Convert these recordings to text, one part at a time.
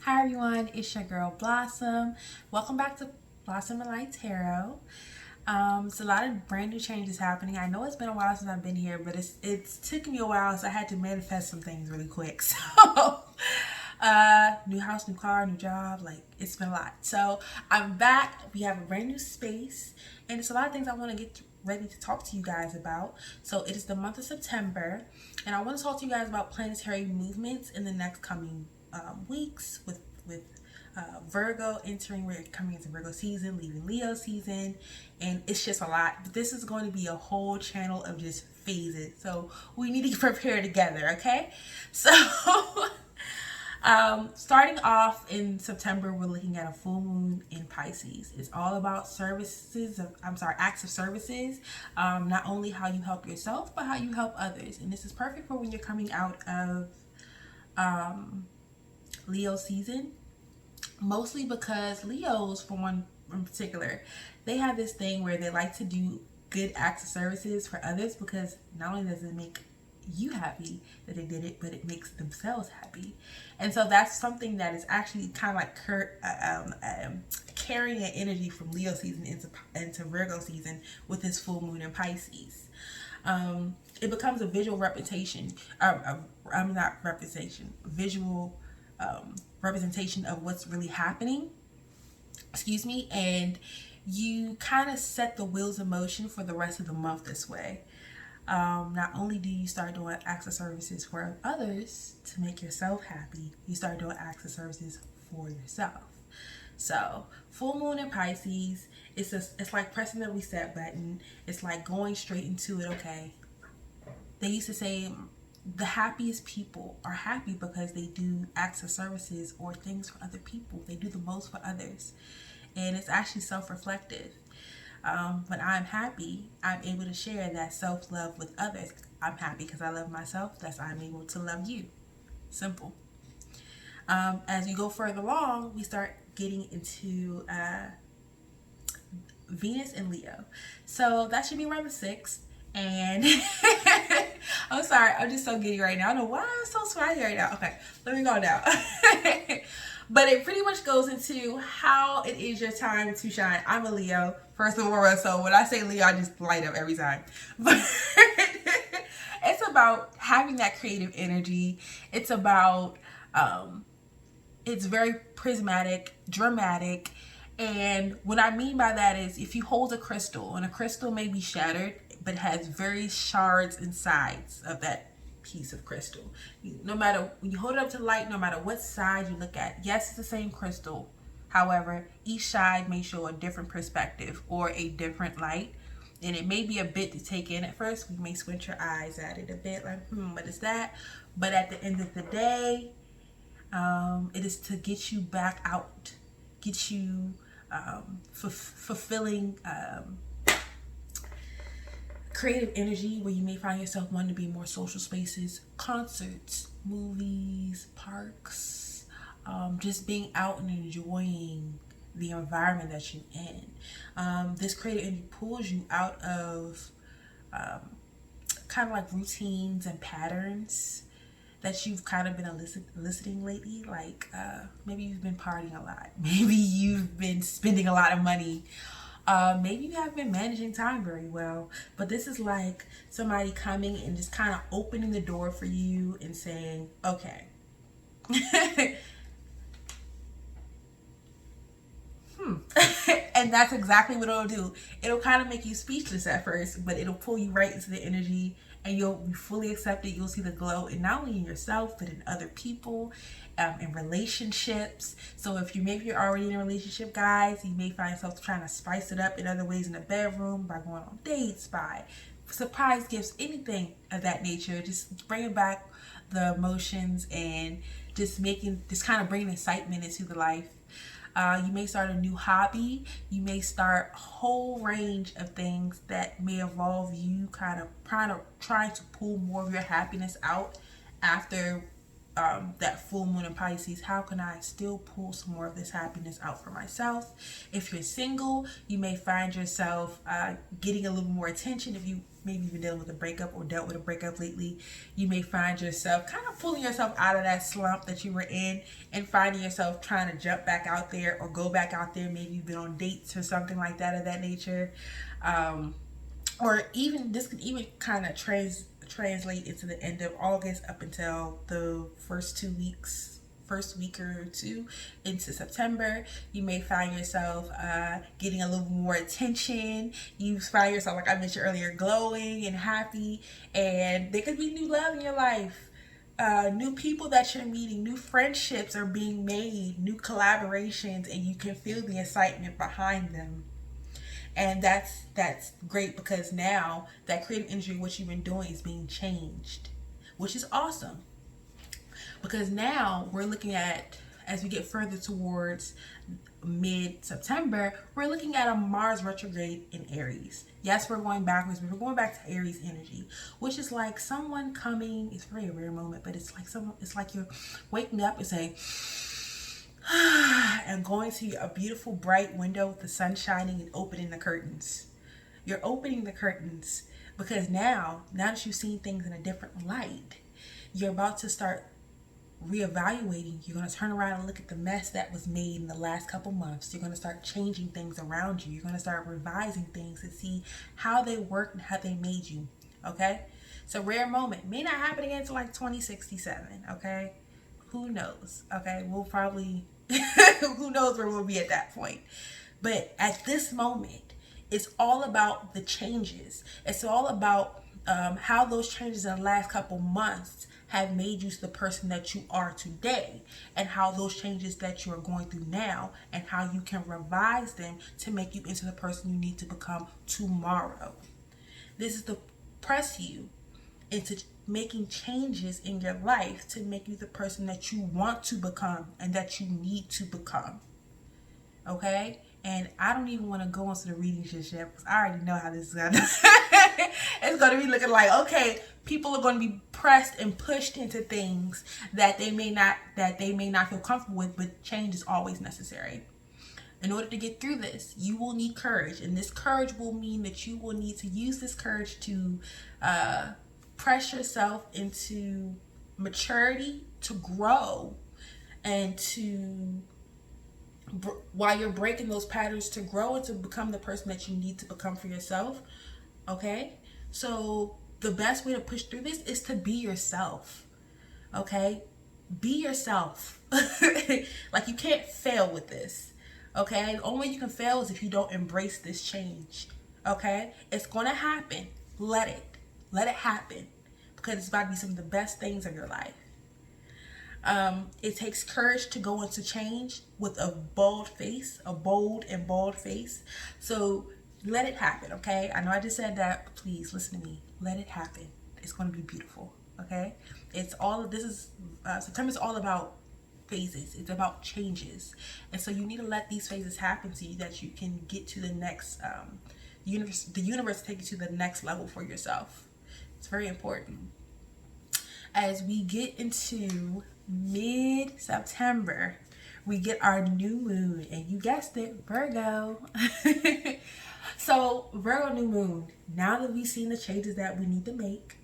Hi everyone, it's your girl Blossom. Welcome back to Blossomoflight Tarot. It's a lot of brand new changes happening. I know it's been a while since I've been here, but it's taken me a while, so I had to manifest some things really quick. So, new house, new car, new job, like it's been a lot. So I'm back. We have a brand new space, and it's a lot of things I want to get ready to talk to you guys about. So it is the month of September, and I want to talk to you guys about planetary movements in the next coming weeks with Virgo entering, we're coming into Virgo season, leaving Leo season, and it's just a lot. But this is going to be a whole channel of just phases, so we need to prepare together, okay? So starting off in September, we're looking at a full moon in Pisces. It's all about acts of services. Not only how you help yourself, but how you help others. And this is perfect for when you're coming out of Leo season, mostly because Leos, for one in particular, they have this thing where they like to do good acts of services for others, because not only does it make you happy that they did it, but it makes themselves happy. And so that's something that is actually kind of like carrying an energy from Leo season into Virgo season with this full moon in Pisces. It becomes a visual representation. Not representation, visual representation of what's really happening. Excuse me, and you kind of set the wheels in motion for the rest of the month this way. Not only do you start doing acts of services for others to make yourself happy, you start doing acts of services for yourself. So, full moon in Pisces, it's like pressing the reset button. It's like going straight into it. Okay, they used to say the happiest people are happy because they do acts of services or things for other people. They do the most for others, and it's actually self-reflective. When I'm happy, I'm able to share that self-love with others. I'm happy because I love myself. Thus, I'm able to love you. Simple. As we go further along, we start getting into Venus and Leo. So that should be around the 6th. And I'm sorry, I'm just so giddy right now. I don't know why I'm so swaggy right now. Okay, let me go now. But it pretty much goes into how it is your time to shine. I'm a Leo, first of all, so when I say Leo, I just light up every time. But it's about having that creative energy. It's about, it's very prismatic, dramatic. And what I mean by that is if you hold a crystal, and a crystal may be shattered, but has very shards and sides of that piece of crystal. No matter, when you hold it up to light, no matter what side you look at, yes, it's the same crystal. However, each side may show a different perspective or a different light. And it may be a bit to take in at first. We may squint your eyes at it a bit, like, what is that? But at the end of the day, it is to get you back out, get you fulfilling creative energy, where you may find yourself wanting to be more social spaces, concerts, movies, parks, just being out and enjoying the environment that you're in. This creative energy pulls you out of kind of like routines and patterns that you've kind of been eliciting lately. Like maybe you've been partying a lot, maybe you've been spending a lot of money, maybe you haven't been managing time very well. But this is like somebody coming and just kind of opening the door for you and saying, okay, and that's exactly what it'll do. It'll kind of make you speechless at first, but it'll pull you right into the energy, and you'll be fully accepted. You'll see the glow, and not only in yourself, but in other people, in relationships. So if maybe you're already in a relationship, guys, you may find yourself trying to spice it up in other ways in the bedroom, by going on dates, by surprise gifts, anything of that nature. Just bringing back the emotions and just kind of bringing excitement into the life. You may start a new hobby. You may start a whole range of things that may involve you kind of trying to pull more of your happiness out after that full moon in Pisces, how can I still pull some more of this happiness out for myself? If you're single, you may find yourself getting a little more attention. If you maybe been dealing with a breakup or dealt with a breakup lately, you may find yourself kind of pulling yourself out of that slump that you were in and finding yourself trying to jump back out there or go back out there. Maybe you've been on dates or something like that of that nature. Or even this could even kind of translate into the end of August up until the first week or two into September. You may find yourself getting a little more attention. You find yourself, like I mentioned earlier, glowing and happy, and there could be new love in your life. New people that you're meeting, new friendships are being made, new collaborations, and you can feel the excitement behind them. And that's great, because now that creative energy, what you've been doing, is being changed, which is awesome. Because now we're looking at, as we get further towards mid-September, we're looking at a Mars retrograde in Aries. Yes, we're going backwards, but we're going back to Aries energy, which is like someone coming. It's a very rare moment, but it's like you're waking up and saying, and going to a beautiful bright window with the sun shining and opening the curtains. You're opening the curtains because now that you've seen things in a different light, you're about to start reevaluating. You're going to turn around and look at the mess that was made in the last couple months. You're going to start changing things around you. You're going to start revising things to see how they work and how they made you. Okay? It's a rare moment. May not happen again until like 2067. Okay? Who knows? Okay? We'll probably, who knows where we'll be at that point. But at this moment, it's all about the changes. It's all about how those changes in the last couple months have made you the person that you are today, and how those changes that you are going through now, and how you can revise them to make you into the person you need to become tomorrow. This is to press you into making changes in your life to make you the person that you want to become and that you need to become. Okay? And I don't even want to go into the reading just yet, because I already know how this is going to it's going to be looking like, okay, people are going to be pressed and pushed into things that they may not feel comfortable with, but change is always necessary. In order to get through this, you will need courage, and this courage will mean that you will need to use this courage to press yourself into maturity, to grow, and to, while you're breaking those patterns, to grow and to become the person that you need to become for yourself. Okay? So the best way to push through this is to be yourself. Okay? Be yourself. Like, you can't fail with this. Okay? The only way you can fail is if you don't embrace this change. Okay? It's going to happen. Let it happen, because it's about to be some of the best things of your life. It takes courage to go into change with a bold and bald face. So let it happen, okay? I know I just said that, but please listen to me. Let it happen. It's going to be beautiful, okay? September's all about phases. It's about changes. And so you need to let these phases happen so that you can get to the next, the universe take you to the next level for yourself. It's very important. As we get into mid-September, we get our new moon, and you guessed it, Virgo. So Virgo new moon, now that we've seen the changes that we need to make,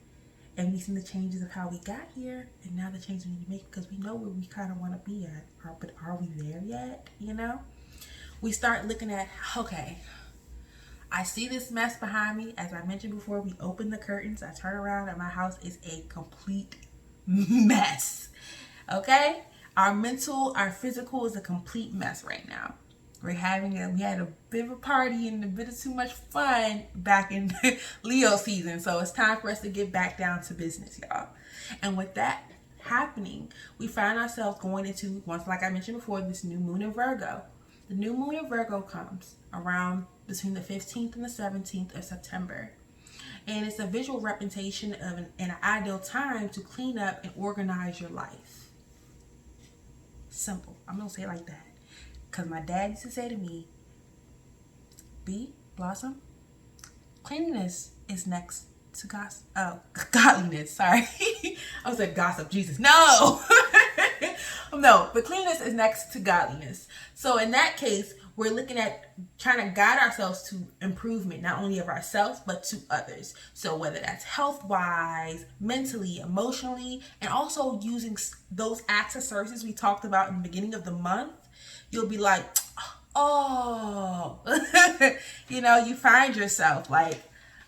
and we've seen the changes of how we got here, and now the changes we need to make, because we know where we kind of want to be at, but are we there yet? We start looking at, okay, I see this mess behind me. As I mentioned before, we open the curtains, I turn around, and my house is a complete mess. Okay? Our mental, our physical is a complete mess right now. We had a bit of a party and a bit of too much fun back in Leo season. So it's time for us to get back down to business, y'all. And with that happening, we find ourselves going into, once, like I mentioned before, this new moon in Virgo. The new moon in Virgo comes around between the 15th and the 17th of September. And it's a visual representation of an ideal time to clean up and organize your life. Simple. I'm going to say it like that. Because my dad used to say to me, Blossom, cleanliness is next to gossip. Oh, godliness. Sorry, I was like gossip. Jesus, no, no. But cleanliness is next to godliness. So in that case, we're looking at trying to guide ourselves to improvement, not only of ourselves but to others. So whether that's health wise, mentally, emotionally, and also using those acts of services we talked about in the beginning of the month, you'll be like, oh, you find yourself like,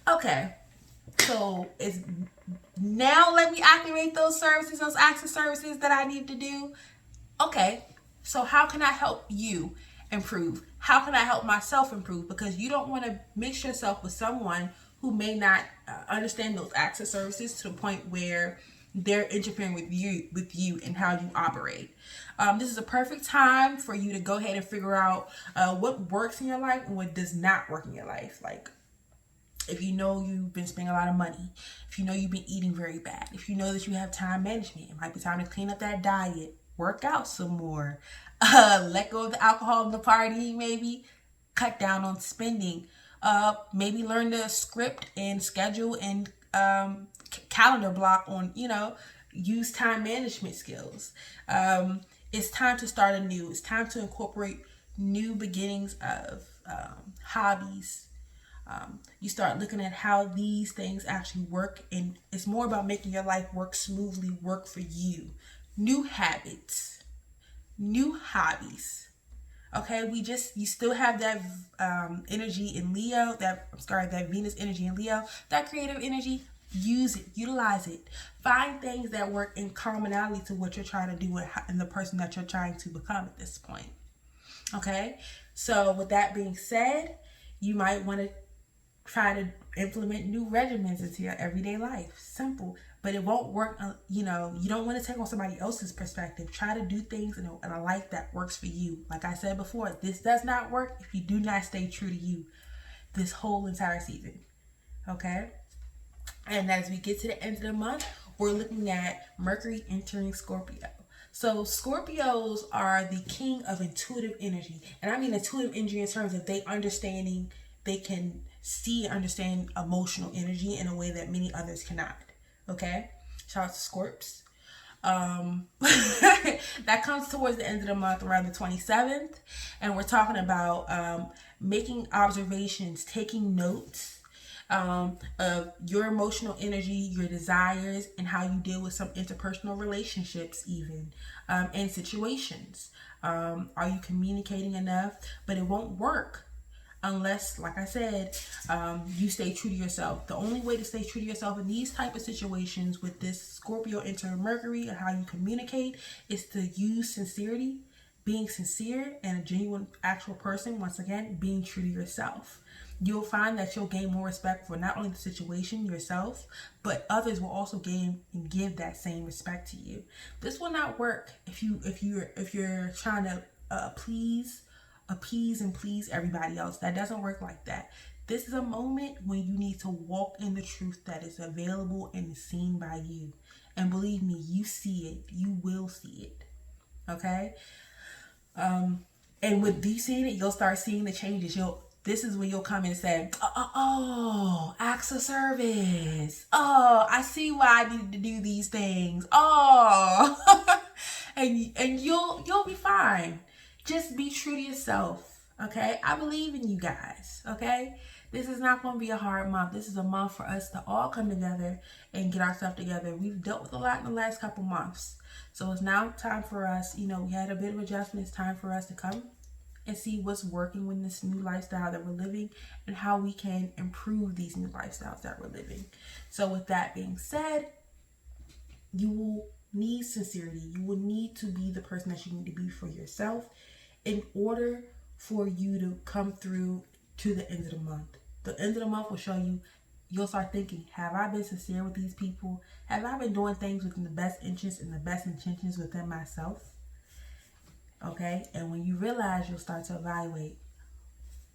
okay, so it's now let me activate those services, those acts of services that I need to do. Okay, so how can I help you improve? How can I help myself improve? Because you don't want to mix yourself with someone who may not understand those acts of services to the point where they're interfering with you and how you operate. This is a perfect time for you to go ahead and figure out what works in your life and what does not work in your life. Like, if you know you've been spending a lot of money, if you know you've been eating very bad, if you know that you have time management, it might be time to clean up that diet, work out some more, let go of the alcohol and the party, maybe cut down on spending, maybe learn the script and schedule and calendar block on, use time management skills. It's time to start anew. It's time to incorporate new beginnings of hobbies. You start looking at how these things actually work, and it's more about making your life work smoothly, work for you. New habits, new hobbies. Okay, you still have that energy in Leo, that Venus energy in Leo, that creative energy. Use it, utilize it. Find things that work in commonality to what you're trying to do and the person that you're trying to become at this point. Okay, so with that being said, you might want to try to implement new regimens into your everyday life. Simple, but it won't work. You don't want to take on somebody else's perspective. Try to do things in a life that works for you. Like I said before, this does not work if you do not stay true to you this whole entire season. Okay? And as we get to the end of the month, we're looking at Mercury entering Scorpio. So Scorpios are the king of intuitive energy. And I mean intuitive energy in terms of they can see and understand emotional energy in a way that many others cannot. Okay? Shout out to Scorps. That comes towards the end of the month, around the 27th. And we're talking about making observations, taking notes of your emotional energy, your desires, and how you deal with some interpersonal relationships even, and situations. Are you communicating enough? But it won't work unless, like I said, you stay true to yourself. The only way to stay true to yourself in these type of situations with this Scorpio entering Mercury and how you communicate is to use sincerity, being sincere and a genuine actual person. Once again, being true to yourself. You'll find that you'll gain more respect for not only the situation yourself, but others will also gain and give that same respect to you. This will not work if you're trying to appease and please everybody else. That doesn't work like that. This is a moment when you need to walk in the truth that is available and seen by you. And believe me, you see it. You will see it. Okay? And with you seeing it, you'll start seeing the changes. This is when you'll come and say, oh, acts of service. Oh, I see why I need to do these things. Oh, and you'll be fine. Just be true to yourself. Okay, I believe in you guys. Okay, this is not going to be a hard month. This is a month for us to all come together and get ourselves together. We've dealt with a lot in the last couple months, so it's now time for us. We had a bit of adjustment. It's time for us to come and see what's working with this new lifestyle that we're living and how we can improve these new lifestyles that we're living. So with that being said, you will need sincerity. You will need to be the person that you need to be for yourself in order for you to come through to the end of the month. The end of the month will show you, you'll start thinking, have I been sincere with these people? Have I been doing things within the best interest and the best intentions within myself? Okay, and when you realize, you'll start to evaluate,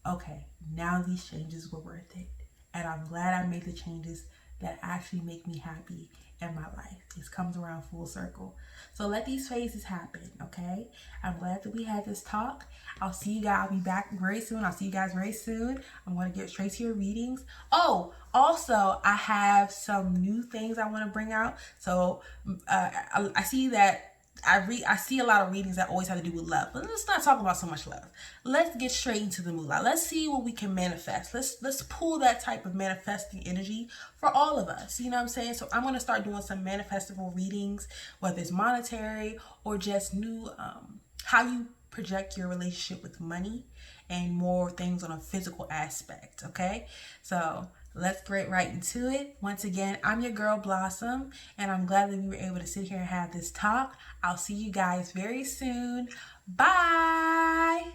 okay, now these changes were worth it. And I'm glad I made the changes that actually make me happy in my life. It comes around full circle. So let these phases happen, okay? I'm glad that we had this talk. I'll see you guys. I'll be back very soon. I'll see you guys very soon. I'm going to get straight to your readings. Oh, also, I have some new things I want to bring out. So I see that I see a lot of readings that always have to do with love, but let's not talk about so much love. Let's get straight into the moonlight. Let's see what we can manifest. Let's pull that type of manifesting energy for all of us. You know what I'm saying? So I'm gonna start doing some manifestable readings, whether it's monetary or just new how you project your relationship with money and more things on a physical aspect. Okay, so let's get right into it. Once again, I'm your girl Blossom, and I'm glad that we were able to sit here and have this talk. I'll see you guys very soon. Bye.